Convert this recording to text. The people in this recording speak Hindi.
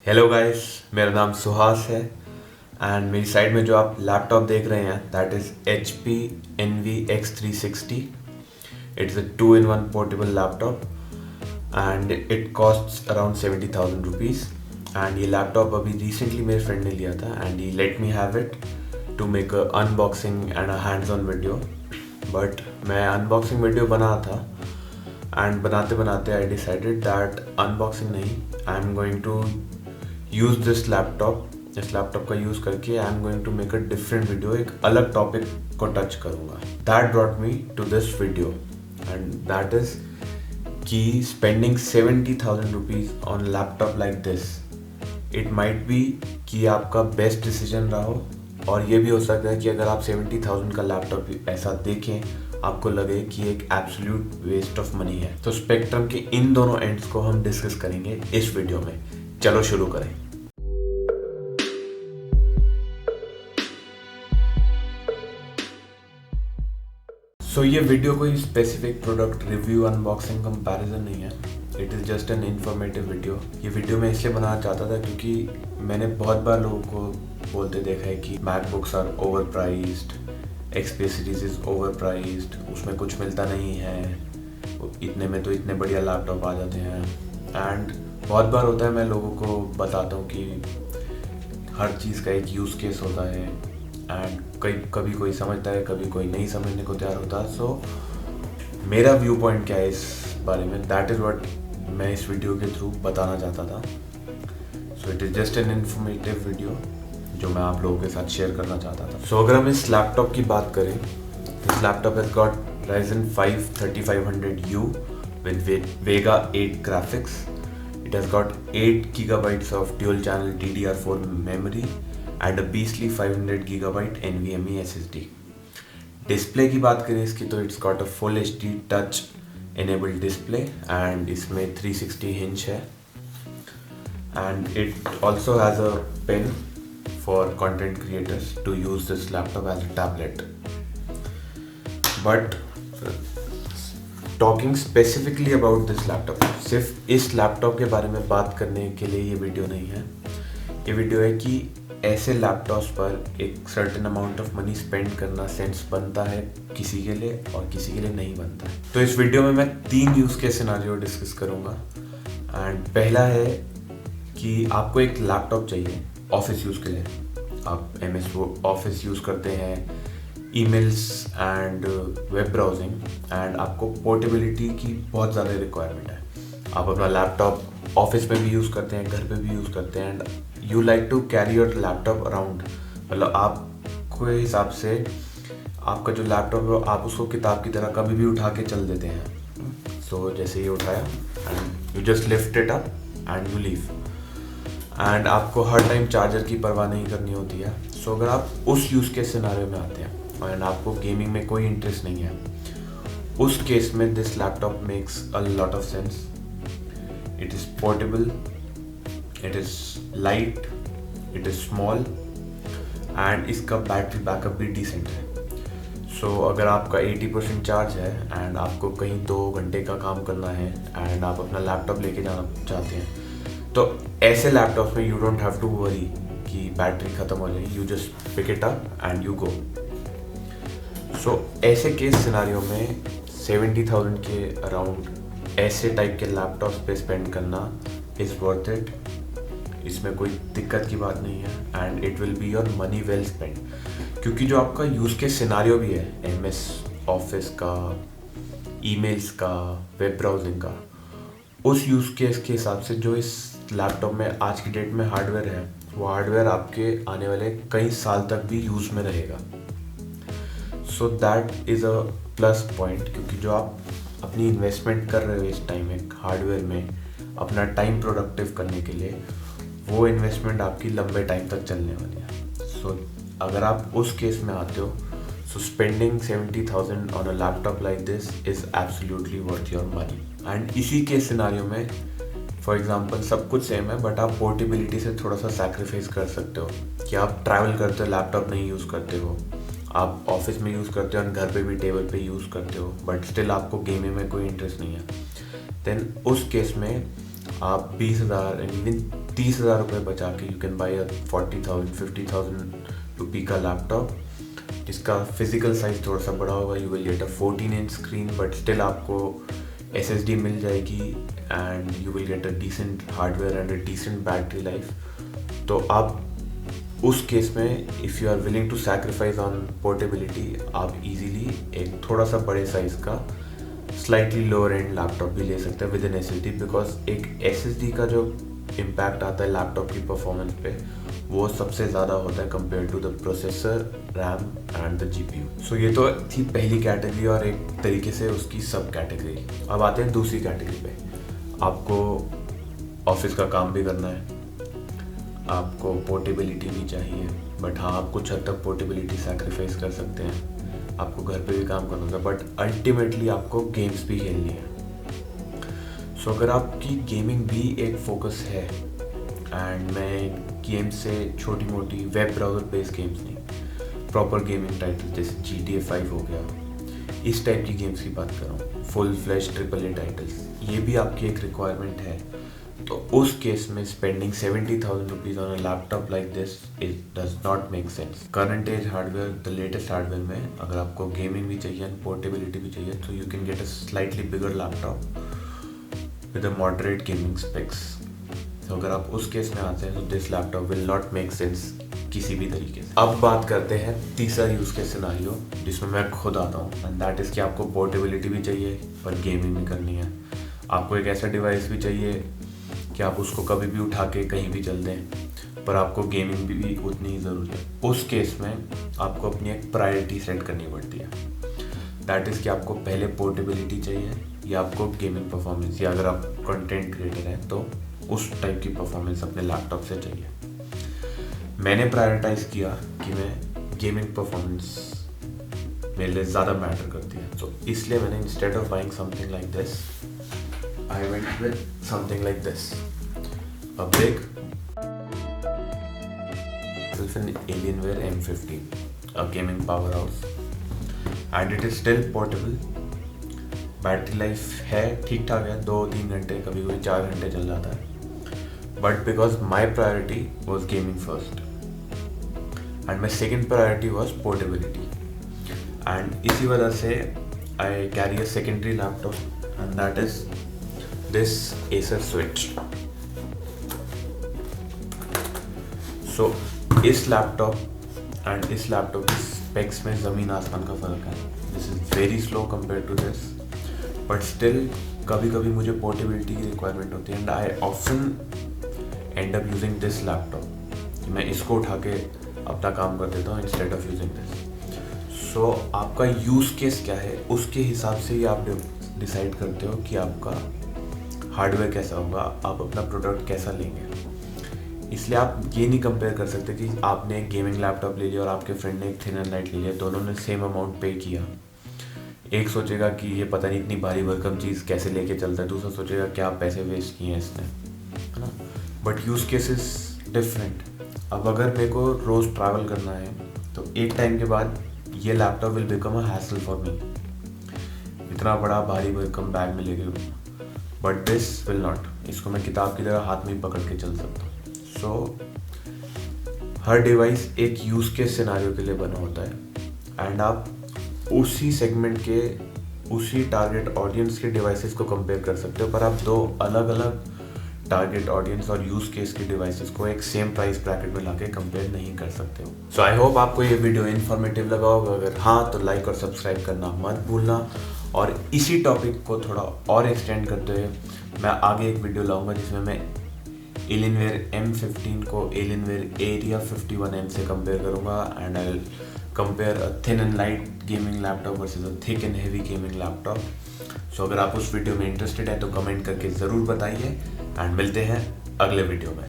हेलो गाइस, मेरा नाम सुहास है एंड मेरी साइड में जो आप लैपटॉप देख रहे हैं that is HP Envy X360. It's a 2-in-1 portable laptop and it costs around 70,000 rupees. And ये लैपटॉप अभी रिसेंटली मेरे फ्रेंड ने लिया था and he let me have it to make a unboxing and a hands on video. But मैं अनबॉक्सिंग वीडियो बना था एंड बनाते बनाते आई डिसाइडेड दैट अनबॉक्सिंग नहीं, I am going to use this laptop. इस लैपटॉप का यूज़ करके I am going to make a different video, एक अलग टॉपिक को टच करूँगा. That brought me to this video and that is कि spending 70,000 rupees on laptop like this, it might be कि आपका बेस्ट डिसीजन रहा हो. और ये भी हो सकता है कि अगर आप 70,000 का लैपटॉप ऐसा देखें आपको लगे कि एक एब्सोल्यूट वेस्ट ऑफ मनी है. तो स्पेक्ट्रम के इन दोनों एंड्स को हम डिस्कस करेंगे इस वीडियो में. चलो शुरू करें. सो ये वीडियो कोई specific product review unboxing comparison नहीं है. It is just an informative video. ये वीडियो मैं इसलिए बनाना चाहता था क्योंकि मैंने बहुत बार लोगों को बोलते देखा है कि MacBooks are overpriced, XP series is overpriced, उसमें कुछ मिलता नहीं है, इतने में तो इतने बढ़िया लैपटॉप आ जाते हैं. एंड बहुत बार होता है मैं लोगों को बताता हूँ कि हर चीज़ का एक यूज़ केस होता है एंड कभी कोई समझता है, कभी कोई नहीं समझने को तैयार होता. सो मेरा व्यू पॉइंट क्या है इस बारे में, दैट इज़ व्हाट मैं इस वीडियो के थ्रू बताना चाहता था. So it is just an informative video जो मैं आप लोगों के साथ शेयर करना चाहता था. सो अगर हम इस लैपटॉप की बात करें, this laptop has got Ryzen 5 3500U with Vega 8 graphics. It has got 8 gigabytes of dual channel DDR4 memory and a beastly 500 gigabyte NVMe SSD. Display की बात करें इसकी तो it's got a full HD touch enabled display and इसमें 360 hinge है and it also has a pen for content creators to use this laptop as a tablet. But talking specifically about this laptop, सिर्फ इस लैपटॉप के बारे में बात करने के लिए ये वीडियो नहीं है. ये वीडियो है कि ऐसे लैपटॉप्स पर एक certain amount of money spend करना सेंस बनता है किसी के लिए और किसी के लिए नहीं बनता है. तो इस वीडियो में मैं 3 यूज़ के सिनेरियो डिस्कस करूँगा. एंड पहला है कि आपको एक लैपटॉप चाहिए ऑफिस यूज़ के लिए. आप MS ऑफिस यूज़ करते हैं, emails and web browsing, and आपको पोर्टेबिलिटी की बहुत ज़्यादा रिक्वायरमेंट है. आप अपना लैपटॉप ऑफिस में भी यूज़ करते हैं, घर पे भी यूज़ करते हैं and you like to carry your laptop around. मतलब आपके हिसाब से आपका जो लैपटॉप है आप उसको किताब की तरह कभी भी उठा के चल देते हैं. सो जैसे ये उठाया and you just lift it up and you leave. And आपको हर टाइम चार्जर की परवाह नहीं करनी होती है. सो अगर आप उस यूज़ के सिनेरियो में आते हैं एंड आपको गेमिंग में कोई इंटरेस्ट नहीं है, उस केस में this laptop makes a lot of sense. It is portable, it is light, it is small and इसका बैटरी बैकअप भी डिसेंट है. सो अगर आपका 80% चार्ज है एंड आपको कहीं 2 घंटे का काम करना है एंड आप अपना लैपटॉप लेके जाना चाहते हैं, तो ऐसे लैपटॉप में you don't have to worry कि बैटरी ख़त्म हो जाएगी. You just pick it up and you go. So ऐसे केस सिनारियो में 70,000 के अराउंड ऐसे टाइप के लैपटॉप्स पे स्पेंड करना इज़ वर्थ इट. इसमें कोई दिक्कत की बात नहीं है and it will be your money well spend. क्योंकि जो आपका यूज़ केस सिनारियो भी है MS ऑफिस का, ईमेल्स का, वेब ब्राउजिंग का, उस यूज़ केस के हिसाब से जो इस लैपटॉप में आज की डेट में हार्डवेयर है, वो हार्डवेयर आपके आने वाले कई साल तक भी यूज़ में रहेगा. So that is a plus point, क्योंकि जो आप अपनी इन्वेस्टमेंट कर रहे हो इस टाइम एक हार्डवेयर में अपना टाइम प्रोडक्टिव करने के लिए, वो इन्वेस्टमेंट आपकी लंबे टाइम तक चलने वाली है. सो अगर आप उस केस में आते हो, so spending 70,000 on a laptop like this is absolutely worth your money. And इसी के सिनारियो में फॉर एग्जांपल सब कुछ सेम है बट आप पोर्टेबिलिटी से थोड़ा सा सैक्रिफाइस कर सकते हो कि आप ट्रैवल करते हो, लैपटॉप नहीं यूज़ करते हो, आप ऑफिस में यूज़ करते हो और घर पे भी टेबल पे यूज़ करते हो बट स्टिल आपको गेमिंग में कोई इंटरेस्ट नहीं है. देन उस केस में आप 20,000 यानी 30,000 रुपये बचा के you can buy a 40,000 50,000 rupee का लैपटॉप जिसका फिजिकल साइज थोड़ा सा बड़ा होगा। You will get a 14-inch screen but still आपको SSD मिल जाएगी and you will get a decent hardware and a decent battery life. तो आप उस केस में if you are willing to sacrifice on portability, आप इजीली एक थोड़ा सा बड़े साइज़ का स्लाइटली लोअर एंड लैपटॉप भी ले सकते हैं विद इन SSD, बिकॉज एक SSD का जो इम्पैक्ट आता है लैपटॉप की परफॉर्मेंस पे वो सबसे ज़्यादा होता है compare to the processor, RAM and the GPU। So ये तो थी पहली कैटेगरी और एक तरीके से उसकी सब कैटेगरी। अब आते हैं दूसरी कैटेगरी पे। आपको ऑफिस का काम भी करना है, आपको पोर्टेबिलिटी भी चाहिए, बट हाँ आप कुछ हद तक पोर्टेबिलिटी सैक्रिफाइस कर सकते हैं, आपको घर पे भी काम करना होगा, बट अल्टीमेटली आपको गेम्स भी खेलनी है। सो अगर आपकी गेमिंग भी एक फोकस है, एंड मैं गेम्स से छोटी मोटी वेब ब्राउज़र बेस्ड गेम्स नहीं, प्रॉपर गेमिंग टाइटल जैसे GTA 5 हो गया, इस टाइप की गेम्स की बात कर रहा हूँ, फुल फ्लैश AAA टाइटल्स, ये भी आपकी एक रिक्वायरमेंट है, तो उस केस में spending 70,000 rupees on a laptop like this it does not make sense. Current age hardware, the latest hardware में अगर आपको गेमिंग भी चाहिए एंड पोर्टेबिलिटी भी चाहिए तो you can get a slightly bigger laptop with a moderate gaming specs. तो अगर आप उस केस में आते हैं तो this laptop will not make sense किसी भी तरीके से। अब बात करते हैं तीसरा यूज़ केस सिनेरियो जिसमें मैं खुद आता हूँ, एंड दैट इज़ कि आपको पोर्टेबिलिटी भी चाहिए पर गेमिंग भी करनी है। आपको एक ऐसा डिवाइस भी चाहिए कि आप उसको कभी भी उठा के कहीं भी चल दें, पर आपको गेमिंग भी उतनी ही ज़रूरी है। उस केस में आपको अपनी एक प्रायोरिटी सेट करनी पड़ती है, दैट इज़ कि आपको पहले पोर्टेबिलिटी चाहिए या आपको गेमिंग परफॉर्मेंस, या अगर आप कंटेंट क्रिएटर हैं तो उस टाइप की परफॉर्मेंस अपने लैपटॉप से चाहिए। मैंने प्रायोरिटाइज किया कि मैं गेमिंग परफॉर्मेंस मेरे लिए ज़्यादा मैटर करती है, तो इसलिए मैंने instead of buying something like this I went with something like this, a big an Alienware M15, a gaming powerhouse, and it is still portable. Battery life है ठीक ठाक है, 2-3 घंटे, कभी कभी 4 घंटे चल जाता है, but because my priority was gaming first and my second priority was portability, and इसी वजह से I carry a secondary laptop and that is this Acer Switch। So इस लैपटॉप एंड इस लैपटॉप की स्पेक्स में ज़मीन आसमान का फ़र्क है। This is very slow compare to this, but still कभी कभी मुझे पोर्टेबिलिटी की रिक्वायरमेंट होती है and I often end up using this laptop. मैं इसको उठा के अपना काम कर देता हूँ इंस्टेड ऑफ यूजिंग दिस। सो आपका यूज़ केस क्या है उसके हिसाब से ही आप डिसाइड करते हो कि आपका हार्डवेयर कैसा होगा, आप अपना प्रोडक्ट कैसा लेंगे। इसलिए आप ये नहीं कंपेयर कर सकते कि आपने एक गेमिंग लैपटॉप ले लिया और आपके फ्रेंड ने एक थिन एंड लाइट ले लिया, दोनों ने सेम अमाउंट पे किया। एक सोचेगा कि ये पता नहीं इतनी भारी भरकम चीज़ कैसे लेके चलता है, दूसरा सोचेगा क्या पैसे वेस्ट किए हैं इसने, है ना। But use cases different. अब अगर मेरे को रोज़ ट्रैवल करना है तो एक टाइम के बाद ये laptop will become a hassle for me, इतना बड़ा भारी भरकम बैग में लेके, बट दिस विल नॉट। इसको मैं किताब की तरह हाथ में ही पकड़ के चल सकता हूँ। सो हर डिवाइस एक यूज़ के सिनेरियो के लिए बना होता है एंड आप उसी सेगमेंट के, उसी टारगेट ऑडियंस के डिवाइसेस को कंपेयर कर सकते हो, पर आप दो अलग अलग टारगेट ऑडियंस और यूज़ केस के डिवाइसेस को एक सेम प्राइस ब्रैकेट में लाके कंपेयर नहीं कर सकते हो। सो आई होप आपको ये वीडियो इन्फॉर्मेटिव लगा होगा। अगर हाँ तो लाइक और सब्सक्राइब करना मत भूलना, और इसी टॉपिक को थोड़ा और एक्सटेंड करते हुए मैं आगे एक वीडियो लाऊंगा जिसमें मैं Alienware M15 को Alienware Area 51M से कंपेयर करूँगा and I will compare a thin and light gaming laptop versus a thick and heavy gaming laptop. So अगर आप उस वीडियो में इंटरेस्टेड है तो कमेंट करके ज़रूर बताइए एंड मिलते हैं अगले वीडियो में।